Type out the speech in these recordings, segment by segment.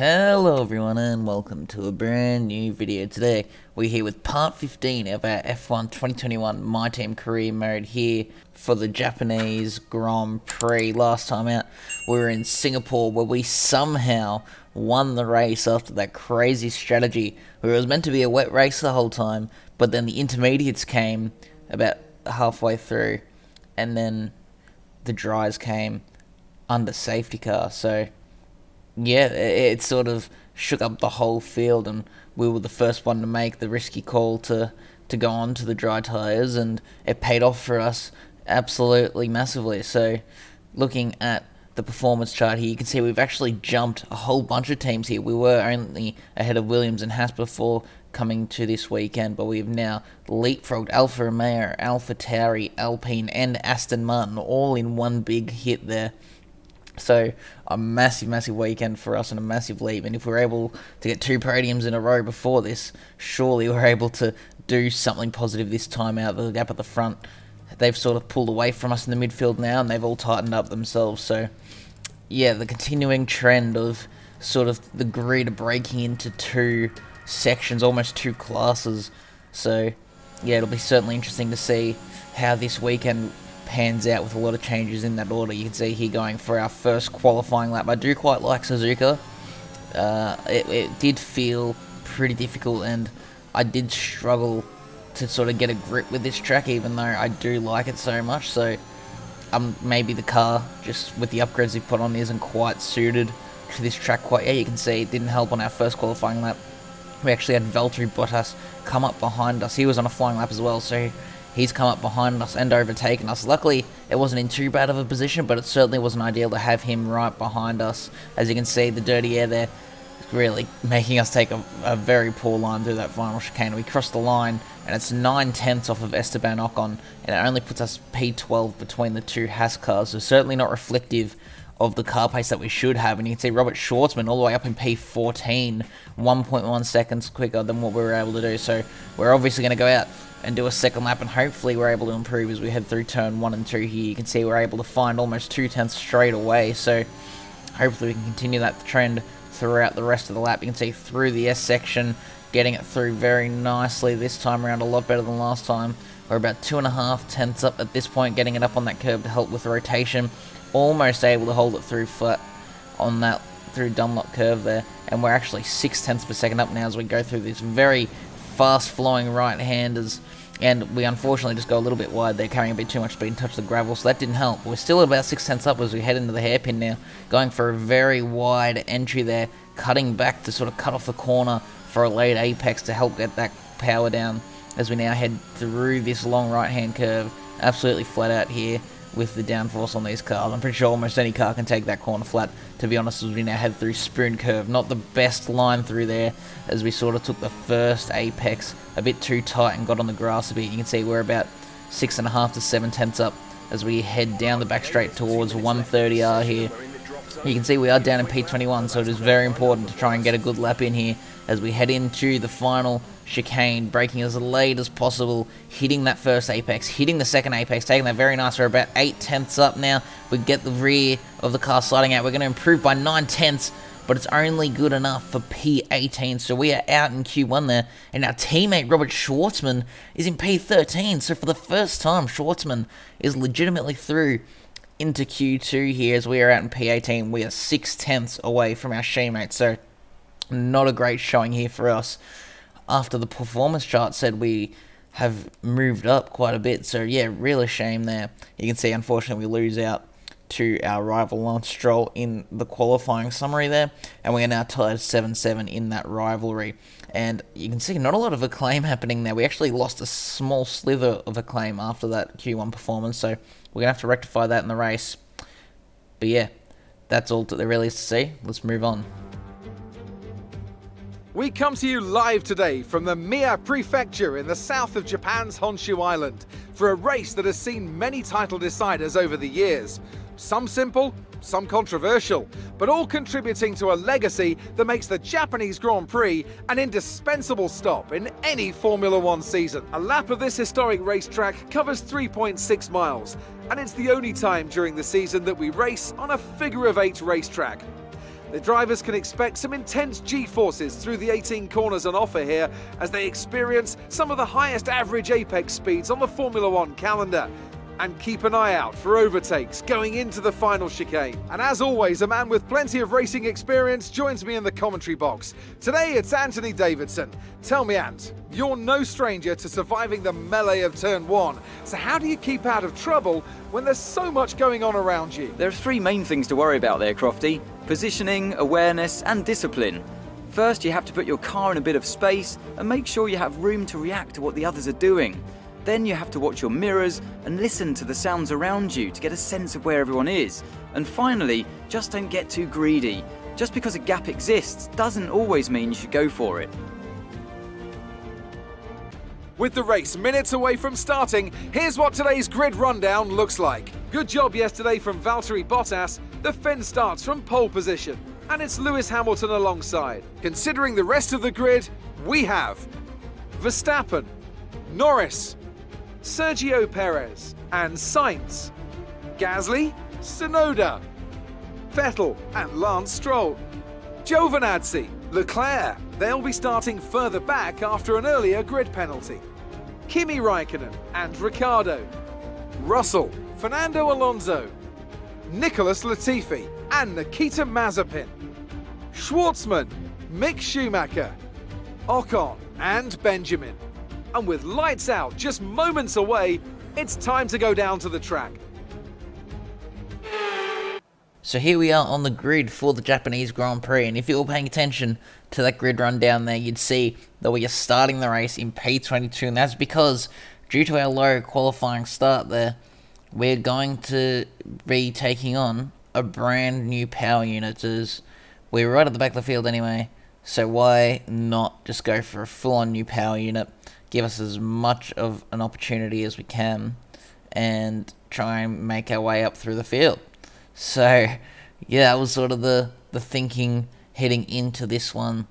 Hello everyone and welcome to a brand new video. Today we're here with part 15 of our F1 2021 MyTeam career mode here for the Japanese Grand Prix. Last time out we were in Singapore where we somehow won the race after that crazy strategy where it was meant to be a wet race the whole time, but then the intermediates came about halfway through and then the dries came under safety car. So yeah, it sort of shook up the whole field, and we were the first one to make the risky call to go on to the dry tyres, and it paid off for us absolutely massively. So looking at the performance chart here, you can see we've actually jumped a whole bunch of teams here. We were only ahead of Williams and Haas before coming to this weekend, but we've now leapfrogged Alfa Romeo, Alfa Tauri, Alpine and Aston Martin all in one big hit there. So a massive weekend for us and a massive leap, and if we're able to get 2 podiums in a row before this, surely we're able to do something positive this time out. The gap at the front, they've sort of pulled away from us in the midfield now, and they've all tightened up themselves. So yeah, the continuing trend of sort of the grid breaking into 2 sections, almost 2 classes. So yeah, it'll be certainly interesting to see how this weekend pans out with a lot of changes in that order. You can see here going for our first qualifying lap. I do quite like Suzuka. It did feel pretty difficult, and I did struggle to sort of get a grip with this track, even though I do like it so much. So maybe the car, just with the upgrades they put on, isn't quite suited to this track quite yet. You can see it didn't help on our first qualifying lap. We actually had Valtteri Bottas come up behind us. He was on a flying lap as well, so he's come up behind us and overtaken us. Luckily, it wasn't in too bad of a position, but it certainly wasn't ideal to have him right behind us. As you can see, the dirty air there is really making us take a very poor line through that final chicane. We crossed the line, and it's 9/10 off of Esteban Ocon, and it only puts us P12 between the 2 Haas cars, so certainly not reflective of the car pace that we should have. And you can see Robert Schwartzman all the way up in P14, 1.1 seconds quicker than what we were able to do. So we're obviously going to go out and do a second lap, and hopefully we're able to improve as we head through turn 1 and 2 here. You can see we're able to find almost 2 tenths straight away, so hopefully we can continue that trend throughout the rest of the lap. You can see through the S section, getting it through very nicely this time around, a lot better than last time. We're about 2.5 tenths up at this point, getting it up on that curve to help with the rotation. Almost able to hold it through flat on that through Dunlop curve there, and we're actually 6 tenths per second up now as we go through this very fast flowing right-handers, and we unfortunately just go a little bit wide there, carrying a bit too much speed and touch the gravel, so that didn't help. We're still at about 6 tenths up as we head into the hairpin now, going for a very wide entry there, cutting back to sort of cut off the corner for a late apex to help get that power down as we now head through this long right-hand curve. Absolutely flat out here with the downforce on these cars. I'm pretty sure almost any car can take that corner flat, to be honest, as we now head through Spoon Curve. Not the best line through there, as we sort of took the first apex a bit too tight and got on the grass a bit. You can see we're about 6.5 to 7 tenths up as we head down the back straight towards 130R here. You can see we are down in P21, so it is very important to try and get a good lap in here as we head into the final chicane, braking as late as possible, hitting that first apex, hitting the second apex, taking that very nice. We're about 8 tenths up now. We get the rear of the car sliding out. We're going to improve by 9 tenths, but it's only good enough for P18, so we are out in Q1 there, and our teammate Robert Schwartzman is in P13, so for the first time, Schwartzman is legitimately through into Q2 here as we are out in P18. We are 6 tenths away from our teammate, so not a great showing here for us. After the performance chart said we have moved up quite a bit, so yeah, real shame there. You can see, unfortunately, we lose out to our rival Lance Stroll in the qualifying summary there, and we are now tied 7-7 in that rivalry. And you can see not a lot of acclaim happening there. We actually lost a small slither of acclaim after that Q1 performance, so we're going to have to rectify that in the race. But yeah, that's all that there really is to see. Let's move on. We come to you live today from the Mie Prefecture in the south of Japan's Honshu Island for a race that has seen many title deciders over the years. Some simple, some controversial, but all contributing to a legacy that makes the Japanese Grand Prix an indispensable stop in any Formula One season. A lap of this historic racetrack covers 3.6 miles, and it's the only time during the season that we race on a figure-of-8 racetrack. The drivers can expect some intense G-forces through the 18 corners on offer here as they experience some of the highest average apex speeds on the Formula One calendar. And keep an eye out for overtakes going into the final chicane. And as always, a man with plenty of racing experience joins me in the commentary box. Today it's Anthony Davidson. Tell me, Ant, you're no stranger to surviving the melee of turn 1. So how do you keep out of trouble when there's so much going on around you? There are three main things to worry about there, Crofty: positioning, awareness and discipline. First, you have to put your car in a bit of space and make sure you have room to react to what the others are doing. Then you have to watch your mirrors and listen to the sounds around you to get a sense of where everyone is. And finally, just don't get too greedy. Just because a gap exists doesn't always mean you should go for it. With the race minutes away from starting, here's what today's grid rundown looks like. Good job yesterday from Valtteri Bottas. The Finn starts from pole position, and it's Lewis Hamilton alongside. Considering the rest of the grid, we have Verstappen, Norris, Sergio Perez and Sainz, Gasly, Tsunoda, Vettel and Lance Stroll, Giovinazzi, Leclerc. They'll be starting further back after an earlier grid penalty. Kimi Raikkonen and Ricciardo, Russell, Fernando Alonso, Nicholas Latifi and Nikita Mazepin, Schwartzman, Mick Schumacher, Ocon and Benjamin. And with lights out just moments away, it's time to go down to the track. So here we are on the grid for the Japanese Grand Prix, and if you were paying attention to that grid run down there, you'd see that we are starting the race in P22, and that's because, due to our low qualifying start there, we're going to be taking on a brand new power unit, as we're right at the back of the field anyway, so why not just go for a full-on new power unit, give us as much of an opportunity as we can, and try and make our way up through the field. So, yeah, that was sort of the thinking heading into this one.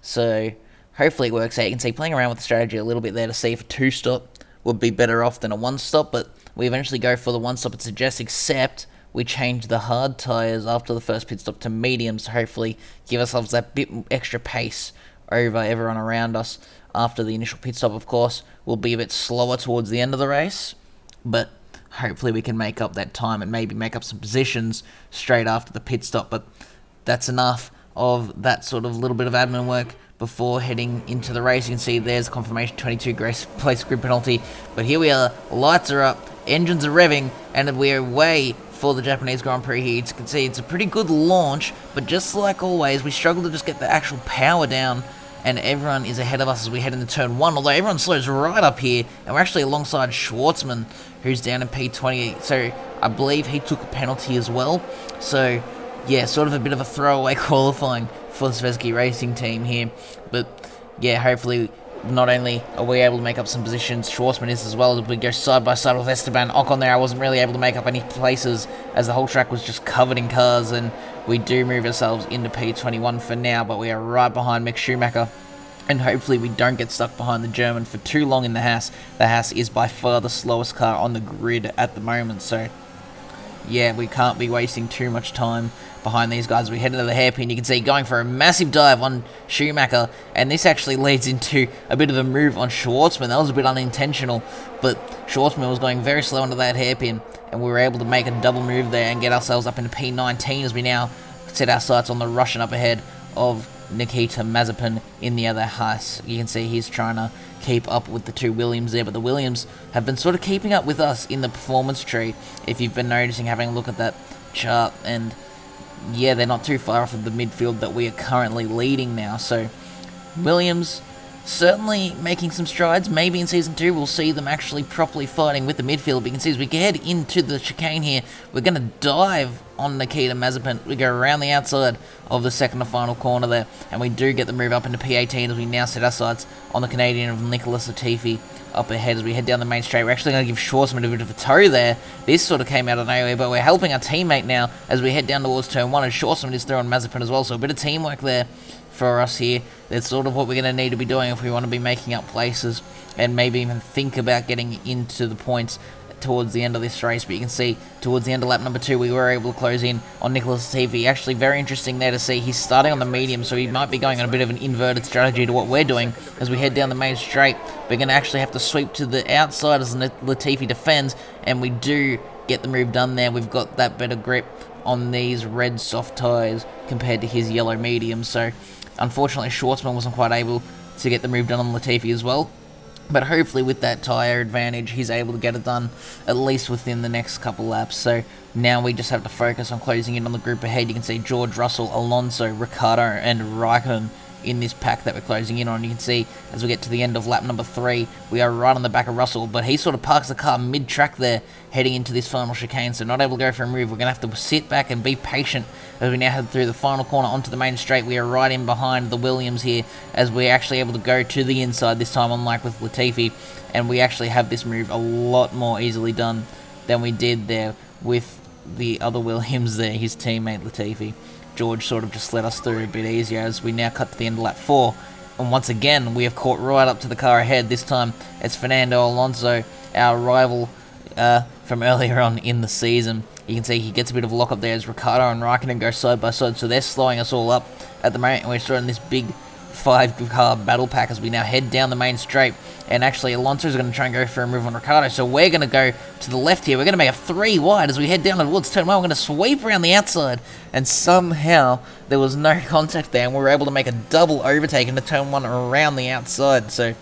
So, hopefully it works out. You can see playing around with the strategy a little bit there to see if a 2-stop would be better off than a 1-stop, but we eventually go for the 1-stop it suggests, except we change the hard tyres after the first pit stop to mediums to hopefully give ourselves that bit extra pace over everyone around us. After the initial pit stop, of course, will be a bit slower towards the end of the race, but hopefully we can make up that time and maybe make up some positions straight after the pit stop. But that's enough of that sort of little bit of admin work before heading into the race. You can see there's confirmation 22 place grid penalty, but here we are, lights are up, engines are revving, and we're away for the Japanese Grand Prix here. You can see it's a pretty good launch, but just like always, we struggle to just get the actual power down, and everyone is ahead of us as we head into turn 1, although everyone slows right up here, and we're actually alongside Schwartzman, who's down in P20, so I believe he took a penalty as well. So, yeah, sort of a bit of a throwaway qualifying for the Svezke Racing team here, but yeah, hopefully not only are we able to make up some positions, Schwartzman is as well, as we go side by side with Esteban Ocon there. I wasn't really able to make up any places as the whole track was just covered in cars, and we do move ourselves into P21 for now, but we are right behind Mick Schumacher, and hopefully we don't get stuck behind the German for too long in the Haas. The Haas is by far the slowest car on the grid at the moment, so yeah, we can't be wasting too much time behind these guys. We head into the hairpin. You can see going for a massive dive on Schumacher, and this actually leads into a bit of a move on Schwartzman. That was a bit unintentional, but Schwartzman was going very slow into that hairpin, and we were able to make a double move there and get ourselves up into P19 as we now set our sights on the Russian up ahead of Nikita Mazepin in the other Haas. You can see he's trying to keep up with the two Williams there, but the Williams have been sort of keeping up with us in the performance tree, if you've been noticing, having a look at that chart, and yeah, they're not too far off of the midfield that we are currently leading now. So Williams certainly making some strides. Maybe in Season 2 we'll see them actually properly fighting with the midfield. But you can see as we head into the chicane here, we're going to dive on Nikita Mazepin. We go around the outside of the second and final corner there, and we do get the move up into P18 as we now set our sights on the Canadian of Nicholas Latifi up ahead as we head down the main straight. We're actually going to give Schwartzman a bit of a tow there. This sort of came out of nowhere, but we're helping our teammate now as we head down towards turn 1, and Schwartzman is throwing Mazepin as well, so a bit of teamwork there for us here. That's sort of what we're going to need to be doing if we want to be making up places and maybe even think about getting into the points towards the end of this race, but you can see towards the end of lap number 2 we were able to close in on Nicholas Latifi. Actually very interesting there to see he's starting on the medium, so he might be going on a bit of an inverted strategy to what we're doing as we head down the main straight. We're going to actually have to sweep to the outside as Latifi defends, and we do get the move done there. We've got that better grip on these red soft tyres compared to his yellow medium, so unfortunately Schwartzman wasn't quite able to get the move done on Latifi as well. But hopefully with that tyre advantage, he's able to get it done at least within the next couple laps. So now we just have to focus on closing in on the group ahead. You can see George Russell, Alonso, Ricciardo and Raikkonen in this pack that we're closing in on. You can see as we get to the end of lap number 3, we are right on the back of Russell, but he sort of parks the car mid-track there, heading into this final chicane, so not able to go for a move. We're going to have to sit back and be patient as we now head through the final corner onto the main straight. We are right in behind the Williams here, as we're actually able to go to the inside this time, unlike with Latifi, and we actually have this move a lot more easily done than we did there with the other Williams there, his teammate Latifi. George sort of just let us through a bit easier as we now cut to the end of lap 4. And once again, we have caught right up to the car ahead. This time, it's Fernando Alonso, our rival from earlier on in the season. You can see he gets a bit of a lock up there as Ricciardo and Raikkonen go side by side. So they're slowing us all up at the moment. And we're starting this big 5-car battle pack as we now head down the main straight. And actually, Alonso's going to try and go for a move on Ricciardo. So we're going to go to the left here. We're going to make a 3 wide as we head down towards turn 1. We're going to sweep around the outside. And somehow, there was no contact there. And we were able to make a double overtake into turn 1 around the outside. So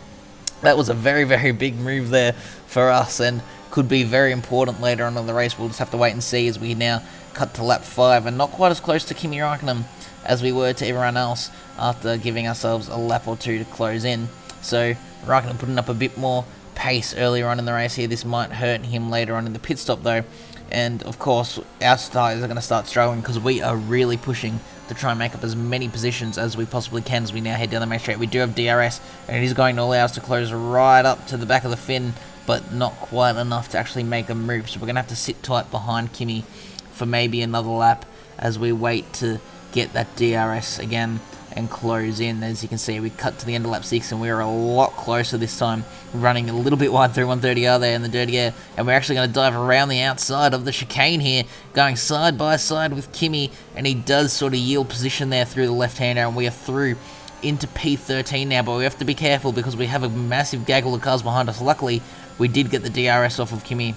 that was a very, very big move there for us. And could be very important later on in the race. We'll just have to wait and see as we now cut to lap 5. And not quite as close to Kimi Raikkonen as we were to everyone else after giving ourselves a lap or 2 to close in. So Raikkonen putting up a bit more pace earlier on in the race here. This might hurt him later on in the pit stop though. And of course our tyres are going to start struggling because we are really pushing to try and make up as many positions as we possibly can as we now head down the main straight. We do have DRS and it is going to allow us to close right up to the back of the fin, but not quite enough to actually make a move. So we're going to have to sit tight behind Kimi for maybe another lap as we wait to get that DRS again and close in. As you can see, we cut to the end of lap 6 and we are a lot closer this time, running a little bit wide through 130R there in the dirty air, and we're actually going to dive around the outside of the chicane here, going side by side with Kimi, and he does sort of yield position there through the left-hander, and we are through into P13 now, but we have to be careful because we have a massive gaggle of cars behind us. Luckily, we did get the DRS off of Kimi,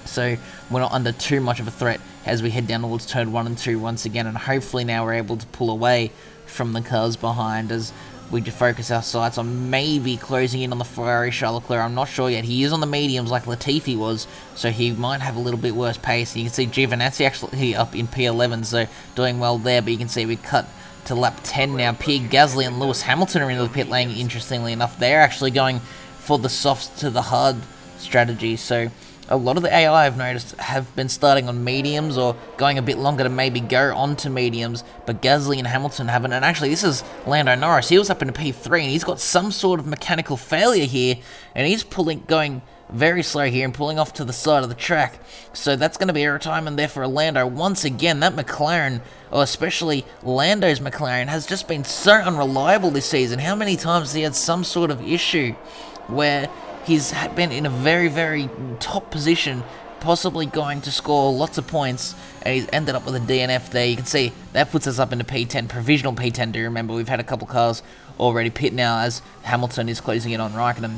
so we're not under too much of a threat as we head down towards turn 1 and 2 once again, and hopefully now we're able to pull away from the cars behind as we just focus our sights on maybe closing in on the Ferrari Charles Leclerc. I'm not sure yet. He is on the mediums like Latifi was, so he might have a little bit worse pace. You can see Giovinazzi actually up in P11, so doing well there, but you can see we cut to lap 10 now. Pierre Gasly and Lewis Hamilton are into the pit lane, interestingly enough. They're actually going for the soft to the hard strategy, so a lot of the AI I've noticed have been starting on mediums or going a bit longer to maybe go onto mediums, but Gasly and Hamilton haven't. And actually, this is Lando Norris. He was up in a P3 and he's got some sort of mechanical failure here, and he's going very slow here and pulling off to the side of the track. So that's going to be a retirement there for Lando. Once again, that McLaren, or especially Lando's McLaren, has just been so unreliable this season. How many times has he had some sort of issue where he's been in a very, very top position, possibly going to score lots of points, and he's ended up with a DNF there. You can see that puts us up into P10, provisional P10. Do remember, we've had a couple cars already pit now as Hamilton is closing in on Raikkonen.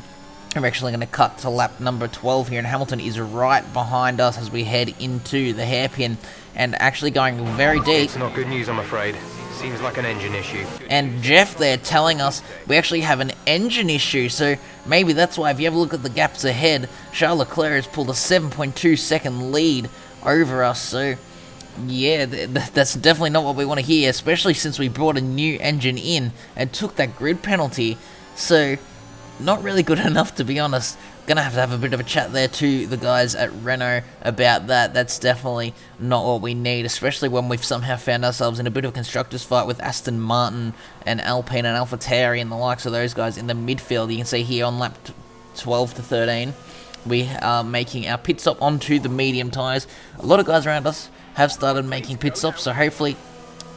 We're actually going to cut to lap number 12 here, and Hamilton is right behind us as we head into the hairpin and actually going very deep. It's not good news, I'm afraid. Seems like an engine issue. And Jeff there telling us we actually have an engine issue, so maybe that's why if you have a look at the gaps ahead, Charles Leclerc has pulled a 7.2 second lead over us, so yeah, that's definitely not what we want to hear, especially since we brought a new engine in and took that grid penalty. So not really good enough, to be honest. Gonna have a bit of a chat there to the guys at Renault about that. That's definitely not what we need, especially when we've somehow found ourselves in a bit of a constructors fight with Aston Martin and Alpine and AlphaTauri and the likes of those guys in the midfield. You can see here on lap 12 to 13, we are making our pit stop onto the medium tyres. A lot of guys around us have started making pit stops, so hopefully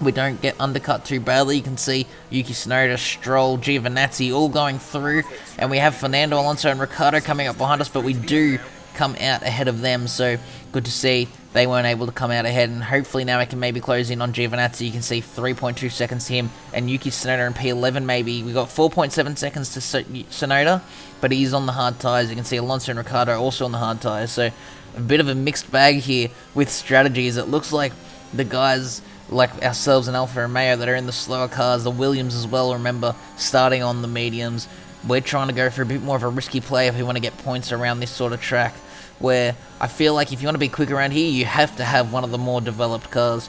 we don't get undercut too badly. You can see Yuki Tsunoda, Stroll, Giovinazzi all going through, and we have Fernando Alonso and Ricciardo coming up behind us, but we do come out ahead of them, so good to see they weren't able to come out ahead, and hopefully now we can maybe close in on Giovinazzi. You can see 3.2 seconds to him, and Yuki Tsunoda in P11 maybe. We got 4.7 seconds to Tsunoda, but he's on the hard tyres. You can see Alonso and Ricciardo also on the hard tyres, so a bit of a mixed bag here with strategies. It looks like the guys like ourselves and Alfa Romeo that are in the slower cars, the Williams as well, remember, starting on the mediums. We're trying to go for a bit more of a risky play if we want to get points around this sort of track, where I feel like if you want to be quick around here, you have to have one of the more developed cars,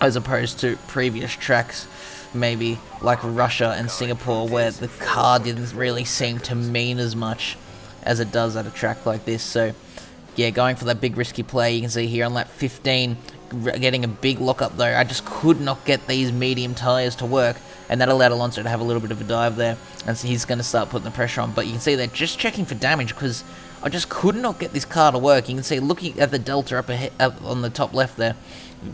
as opposed to previous tracks, maybe like Russia and Singapore, where the car didn't really seem to mean as much as it does at a track like this. So yeah, going for that big risky play. You can see here on lap 15, getting a big lockup though. I just could not get these medium tyres to work, and that allowed Alonso to have a little bit of a dive there, and so he's going to start putting the pressure on. But you can see they're just checking for damage, because I just could not get this car to work. You can see, looking at the delta up on the top left there,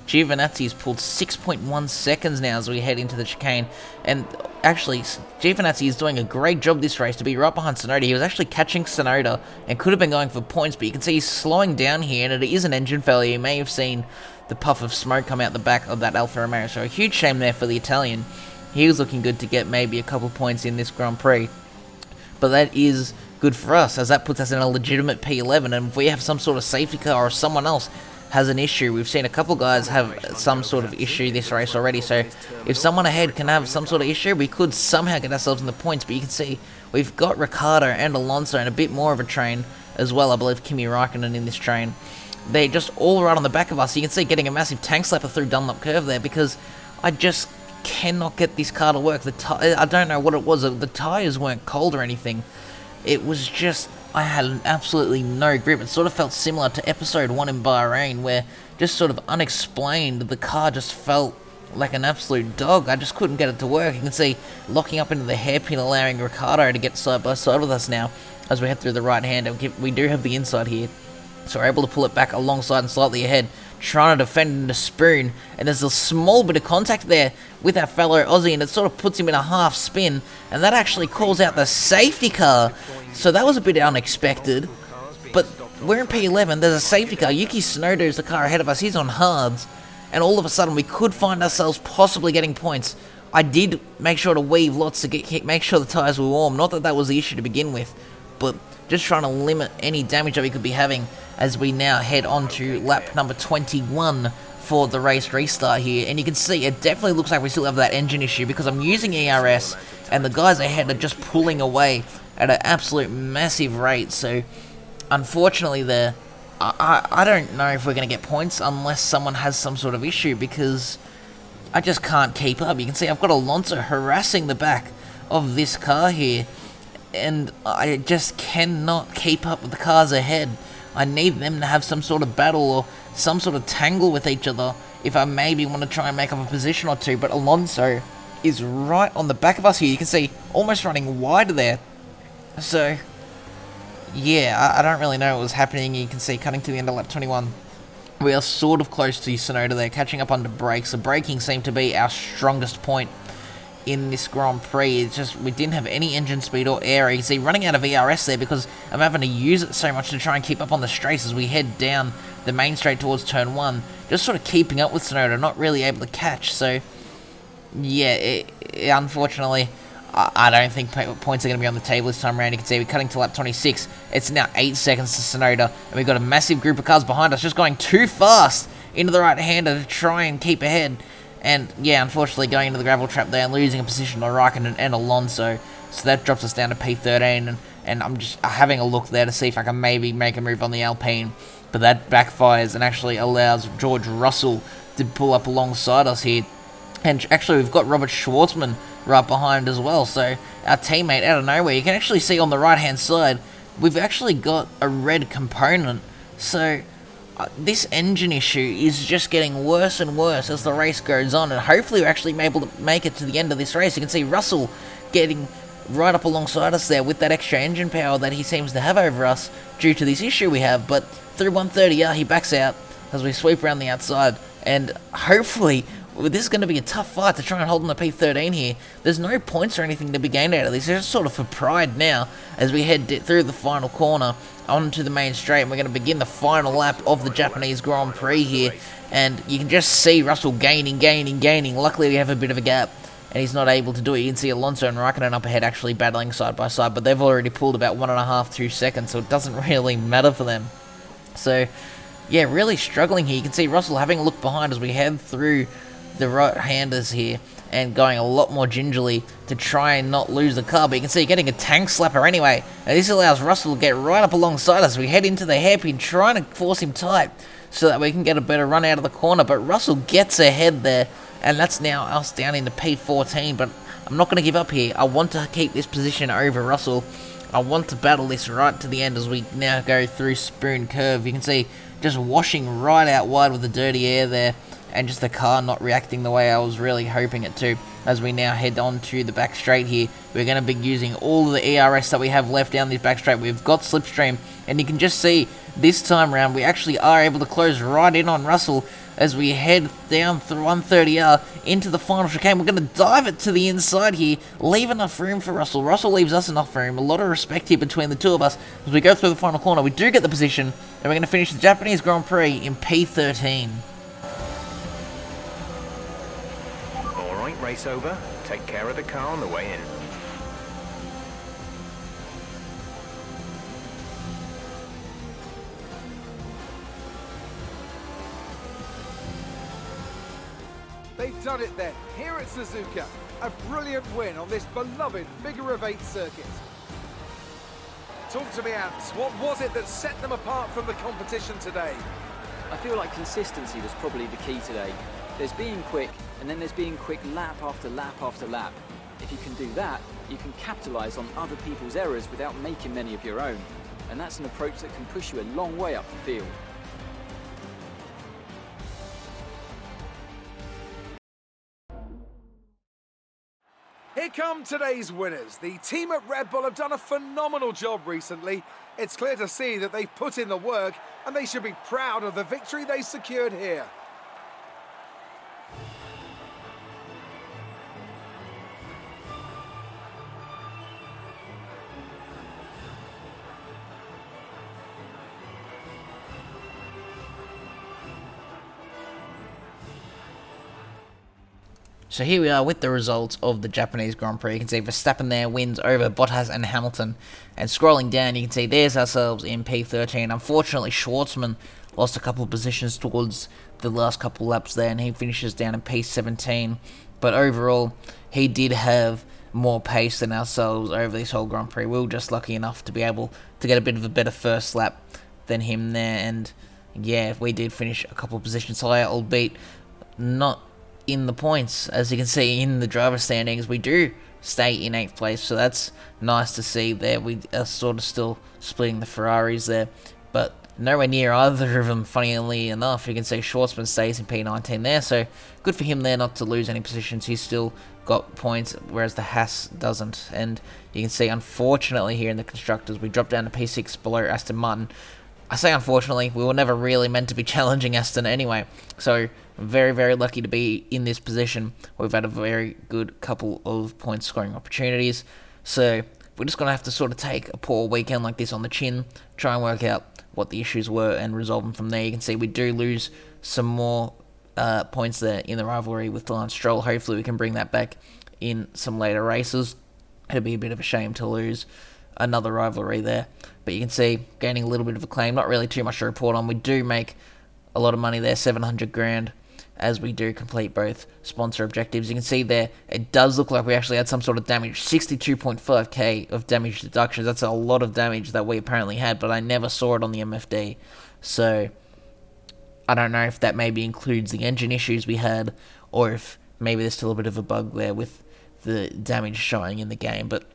Giovinazzi's pulled 6.1 seconds now as we head into the chicane, and actually Giovinazzi is doing a great job this race to be right behind Tsunoda. He was actually catching Tsunoda and could have been going for points, but you can see he's slowing down here, and it is an engine failure. You may have seen the puff of smoke come out the back of that Alfa Romeo, so a huge shame there for the Italian. He was looking good to get maybe a couple points in this Grand Prix, but that is good for us, as that puts us in a legitimate P11, and if we have some sort of safety car or someone else has an issue, we've seen a couple guys have some sort of issue this race already, so if someone ahead can have some sort of issue, we could somehow get ourselves in the points. But you can see we've got Ricciardo and Alonso and a bit more of a train as well. I believe Kimi Raikkonen in this train. They're just all right on the back of us. You can see getting a massive tank slapper through Dunlop Curve there, because I just cannot get this car to work. I don't know what it was. The tyres weren't cold or anything. It was just, I had absolutely no grip. It sort of felt similar to episode 1 in Bahrain, where just sort of unexplained, the car just felt like an absolute dog. I just couldn't get it to work. You can see locking up into the hairpin, allowing Ricciardo to get side by side with us now as we head through the right hand. And we do have the inside here, so we're able to pull it back alongside and slightly ahead, trying to defend into spoon, and there's a small bit of contact there with our fellow Aussie, and it sort of puts him in a half spin, and that actually calls out the safety car. So that was a bit unexpected, but we're in P11, there's a safety car. Yuki Tsunoda is the car ahead of us, he's on hards, and all of a sudden we could find ourselves possibly getting points. I did make sure to weave lots to make sure the tyres were warm, not that that was the issue to begin with, but just trying to limit any damage that we could be having as we now head on to lap number 21 for the race restart here. And you can see it definitely looks like we still have that engine issue, because I'm using ERS and the guys ahead are just pulling away at an absolute massive rate. So unfortunately there, I don't know if we're going to get points unless someone has some sort of issue, because I just can't keep up. You can see I've got Alonso harassing the back of this car here, and I just cannot keep up with the cars ahead. I need them to have some sort of battle or some sort of tangle with each other if I maybe want to try and make up a position or two. But Alonso is right on the back of us here. You can see almost running wide there. So yeah, I don't really know what was happening. You can see cutting to the end of lap 21, we are sort of close to Tsunoda there, catching up under brakes. The braking seemed to be our strongest point in this Grand Prix. It's just we didn't have any engine speed or air. You can see running out of ERS there because I'm having to use it so much to try and keep up on the straights as we head down the main straight towards turn 1. Just sort of keeping up with Tsunoda, not really able to catch. So yeah, unfortunately, I don't think points are going to be on the table this time around. You can see we're cutting to lap 26. It's now 8 seconds to Tsunoda, and we've got a massive group of cars behind us just going too fast into the right-hander to try and keep ahead. And yeah, unfortunately going into the gravel trap there and losing a position to Raikkonen and Alonso. So that drops us down to P13, and I'm just having a look there to see if I can maybe make a move on the Alpine. But that backfires and actually allows George Russell to pull up alongside us here. And actually we've got Robert Schwartzman right behind as well. So our teammate out of nowhere, you can actually see on the right hand side, we've actually got a red component. So this engine issue is just getting worse and worse as the race goes on, and hopefully we're actually able to make it to the end of this race. You can see Russell getting right up alongside us there with that extra engine power that he seems to have over us due to this issue we have. But through 130, he backs out as we sweep around the outside, and hopefully this is going to be a tough fight to try and hold on the P13 here. There's no points or anything to be gained out of this. It's just sort of for pride now as we head through the final corner onto the main straight. And we're going to begin the final lap of the Japanese Grand Prix here. And you can just see Russell gaining. Luckily, we have a bit of a gap, and he's not able to do it. You can see Alonso and Raikkonen up ahead actually battling side by side, but they've already pulled about 1.5, 2 seconds, so it doesn't really matter for them. So, yeah, really struggling here. You can see Russell having a look behind as we head through the right-handers here and going a lot more gingerly to try and not lose the car. But you can see getting a tank slapper anyway. And this allows Russell to get right up alongside us. We head into the hairpin, trying to force him tight so that we can get a better run out of the corner. But Russell gets ahead there, and that's now us down into P14. But I'm not going to give up here. I want to keep this position over Russell. I want to battle this right to the end as we now go through Spoon Curve. You can see just washing right out wide with the dirty air there, and just the car not reacting the way I was really hoping it to. As we now head on to the back straight here, we're going to be using all of the ERS that we have left down this back straight. We've got Slipstream, and you can just see this time around we actually are able to close right in on Russell as we head down through 130R into the final chicane. We're going to dive it to the inside here, leave enough room for Russell. Russell leaves us enough room. A lot of respect here between the two of us as we go through the final corner. We do get the position, and we're going to finish the Japanese Grand Prix in P13. Alright, race over. Take care of the car on the way in. They've done it then, here at Suzuka. A brilliant win on this beloved figure-of-8 circuit. Talk to me, Ants. What was it that set them apart from the competition today? I feel like consistency was probably the key today. There's being quick, and then there's being quick lap after lap after lap. If you can do that, you can capitalise on other people's errors without making many of your own. And that's an approach that can push you a long way up the field. Here come today's winners. The team at Red Bull have done a phenomenal job recently. It's clear to see that they've put in the work, and they should be proud of the victory they secured here. So here we are with the results of the Japanese Grand Prix. You can see Verstappen there wins over Bottas and Hamilton. And scrolling down, you can see there's ourselves in P13. Unfortunately, Schwartzman lost a couple of positions towards the last couple of laps there, and he finishes down in P17. But overall, he did have more pace than ourselves over this whole Grand Prix. We were just lucky enough to be able to get a bit of a better first lap than him there. And yeah, we did finish a couple of positions higher, albeit not in the points. As you can see in the driver standings, we do stay in 8th place, so that's nice to see there. We are sort of still splitting the Ferraris there, but nowhere near either of them, funnily enough. You can see Schwartzman stays in P19 there, so good for him there not to lose any positions. He's still got points, whereas the Haas doesn't. And you can see, unfortunately, here in the Constructors, we dropped down to P6 below Aston Martin. I say unfortunately, we were never really meant to be challenging Aston anyway, so very, very lucky to be in this position. We've had a very good couple of point scoring opportunities, so we're just going to have to sort of take a poor weekend like this on the chin, try and work out what the issues were and resolve them from there. You can see we do lose some more points there in the rivalry with Lance Stroll. Hopefully we can bring that back in some later races. It'd be a bit of a shame to lose another rivalry there, but you can see gaining a little bit of a claim, not really too much to report on. We do make a lot of money there, 700 grand, as we do complete both sponsor objectives. You can see there, it does look like we actually had some sort of damage, 62.5k of damage deductions. That's a lot of damage that we apparently had, but I never saw it on the MFD, so I don't know if that maybe includes the engine issues we had, or if maybe there's still a bit of a bug there with the damage showing in the game. But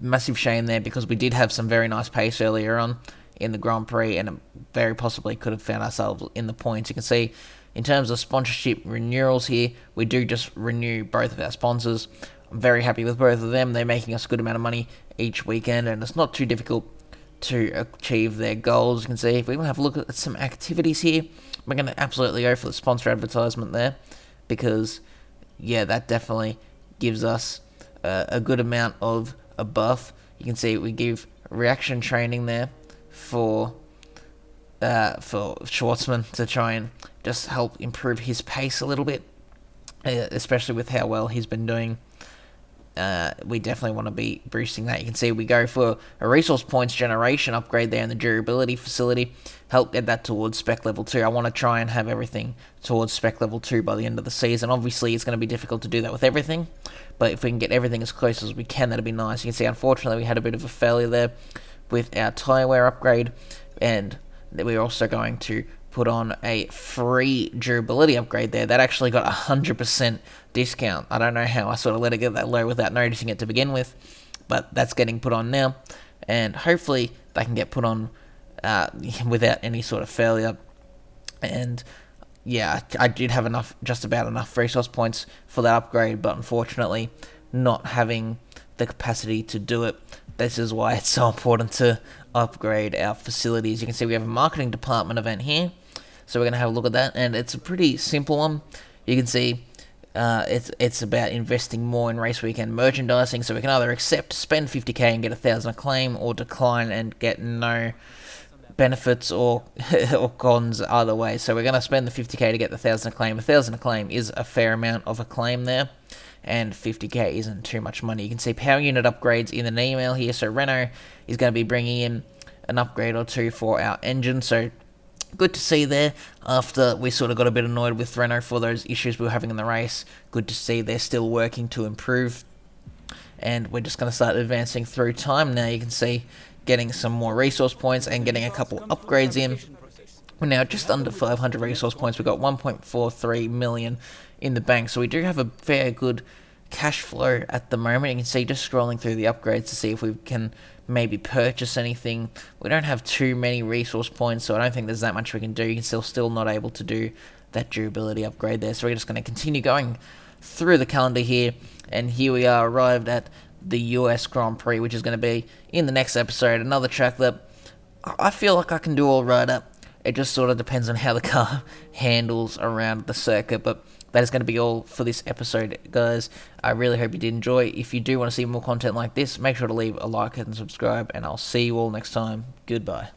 massive shame there, because we did have some very nice pace earlier on in the Grand Prix, and very possibly could have found ourselves in the points. You can see in terms of sponsorship renewals here, we do just renew both of our sponsors. I'm very happy with both of them. They're making us a good amount of money each weekend, and it's not too difficult to achieve their goals. You can see if we have a look at some activities here, we're going to absolutely go for the sponsor advertisement there. because, yeah, that definitely gives us a good amount of a buff. You can see we give reaction training there for Schwartzman to try and just help improve his pace a little bit, especially with how well he's been doing. We definitely want to be boosting that. You can see we go for a resource points generation upgrade there in the durability facility. Help get that towards spec level 2. I want to try and have everything towards spec level 2 by the end of the season. Obviously, it's going to be difficult to do that with everything, but if we can get everything as close as we can, that'd be nice. You can see, unfortunately, we had a bit of a failure there with our tire wear upgrade, and we're also going to put on a free durability upgrade there. That actually got 100% discount. I don't know how I sort of let it get that low without noticing it to begin with, but that's getting put on now, and hopefully they can get put on without any sort of failure. And yeah, I did have just about enough resource points for that upgrade, but unfortunately not having the capacity to do it. This is why it's so important to upgrade our facilities. You can see we have a marketing department event here, so we're going to have a look at that, and it's a pretty simple one. You can see it's about investing more in race weekend merchandising, so we can either accept, spend 50k and get 1,000 acclaim, or decline and get no benefits or cons either way. So we're going to spend the 50k to get the 1,000 acclaim. 1,000 acclaim is a fair amount of acclaim there, and 50k isn't too much money. You can see power unit upgrades in an email here. So Renault is going to be bringing in an upgrade or two for our engine, so good to see there. After we sort of got a bit annoyed with Renault for those issues we were having in the race, good to see they're still working to improve, and we're just going to start advancing through time now. You can see getting some more resource points and getting a couple upgrades in. We're now just under 500 resource points. We've got 1.43 million in the bank, so we do have a fair good cash flow at the moment. You can see just scrolling through the upgrades to see if we can maybe purchase anything. We don't have too many resource points, so I don't think there's that much we can do. You can still not able to do that durability upgrade there, so we're just going to continue going through the calendar here, and here we are arrived at the US Grand Prix, which is going to be in the next episode. Another track that I feel like I can do all right at. It just sort of depends on how the car handles around the circuit, but that is going to be all for this episode, guys. I really hope you did enjoy. If you do want to see more content like this, make sure to leave a like and subscribe, and I'll see you all next time. Goodbye.